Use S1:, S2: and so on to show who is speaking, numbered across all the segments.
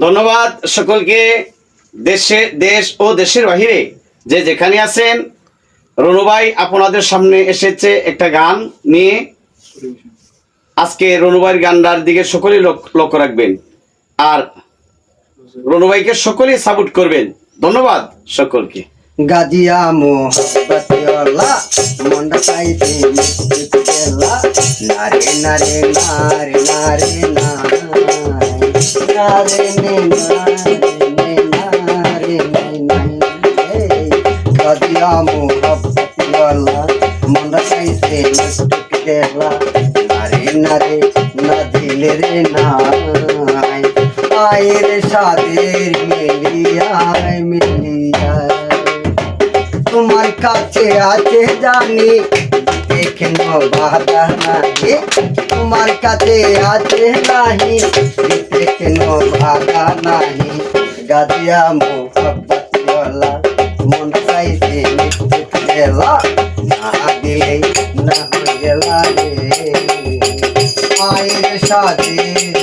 S1: ধন্যবাদ সকলকে। দেশ ও দেশের বাহিরে যে যেখানে আছেন, রনু ভাই আপনাদের সামনে এসেছে একটা গান নিয়ে। আজকে রনু ভাইয়ের গানটার দিকে সকলেই লক্ষ্য রাখবেন আর রনু ভাইকে সকলেই সাপোর্ট করবেন। ধন্যবাদ সকলকে।
S2: গাজিয়া মোহব্বতওয়ালা মনটা চাইতে মিটকেলা নারে নারে নারে নারে নারে নারে নারে নারে গাজিয়া মোহব্বতওয়ালা মনটা চাইতে মিটকেলা নারে নারে না দিলে রে নাই আয়ের সাদের মিলিয়ায় মিলিয়ায় তোমার কাছে আছে জানি দেখনো বাধা নাহি তোমার কাছে আছে নাহি দেখনো বাধা নাহি গাজিয়া মোহব্বতওয়ালা মন চাইছে মিটকেলা না দিলে না গেলা রে আয়ের সাথে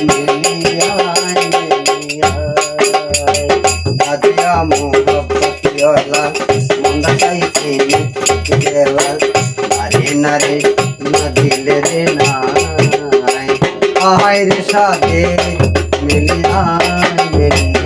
S2: মিলিয়ায় মিলিয়ায় গাজিয়া মোহব্বতওয়ালা মন চাইছে মিটকেলা নারে নারে না দিলে রে নাই আয়ের সাথে মিলিয়ায় মিলিয়ায়।